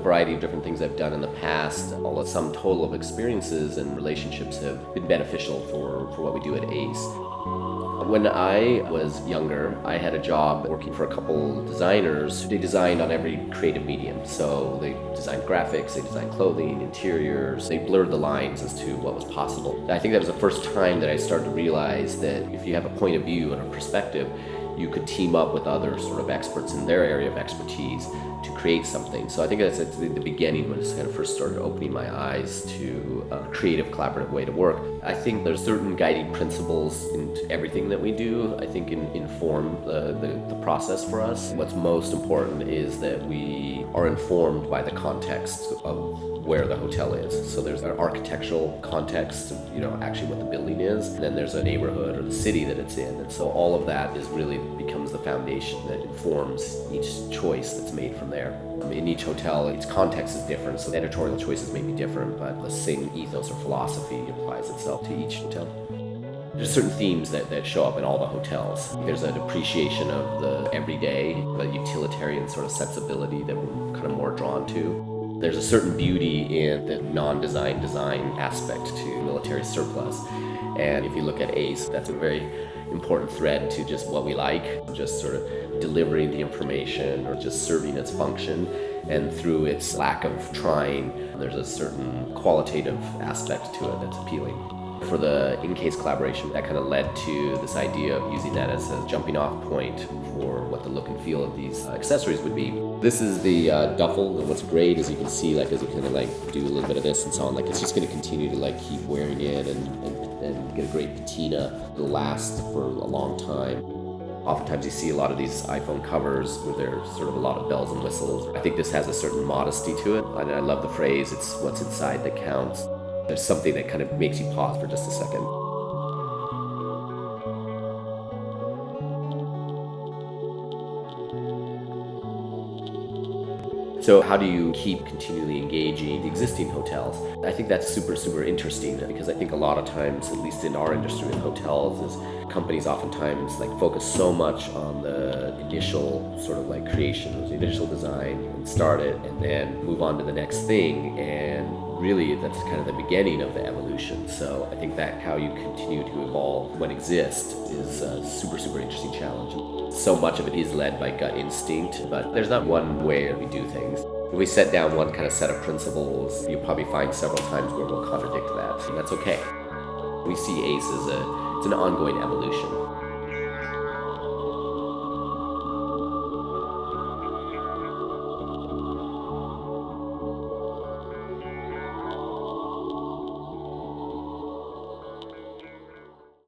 variety of different things I've done in the past. All the sum total of experiences and relationships have been beneficial for what we do at ACE. When I was younger, I had a job working for a couple designers. They designed on every creative medium. So they designed graphics, they designed clothing, interiors. They blurred the lines as to what was possible. I think that was the first time that I started to realize that if you have a point of view and a perspective, you could team up with other sort of experts in their area of expertise to create something. So I think that's at the beginning when it kind of first started opening my eyes to a creative, collaborative way to work. I think there's certain guiding principles in everything that we do, I think inform the process for us. What's most important is that we are informed by the context of where the hotel is. So there's an architectural context, actually what the building is, and then there's a neighborhood or the city that it's in. And so all of that is really becomes the foundation that informs each choice that's made from there. In each hotel, its context is different, so the editorial choices may be different, but the same ethos or philosophy applies itself to each hotel. There's certain themes that show up in all the hotels. There's an appreciation of the everyday, the utilitarian sort of sensibility that we're kind of more drawn to. There's a certain beauty in the non-design aspect to military surplus. And if you look at ACE, that's a very important thread to just what we like, just sort of delivering the information or just serving its function. And through its lack of trying, there's a certain qualitative aspect to it that's appealing. For the Incase collaboration, that kind of led to this idea of using that as a jumping off point for what the look and feel of these accessories would be. This is the duffel, and what's great is you can see, as you kind of do a little bit of this and so on, it's just going to continue to keep wearing it and get a great patina. It'll last for a long time. Oftentimes you see a lot of these iPhone covers where there's sort of a lot of bells and whistles. I think this has a certain modesty to it, and I love the phrase, it's what's inside that counts. There's something that kind of makes you pause for just a second. So how do you keep continually engaging the existing hotels? I think that's super interesting, because I think a lot of times, at least in our industry in hotels, is companies oftentimes focus so much on the initial sort of creation, the initial design, and start it, and then move on to the next thing, and really that's kind of the beginning of the evolution. So I think that how you continue to evolve what exists is a super interesting challenge. So much of it is led by gut instinct, but there's not one way we do things. If we set down one kind of set of principles, you'll probably find several times where we'll contradict that, and that's okay. We see ACE as it's an ongoing evolution.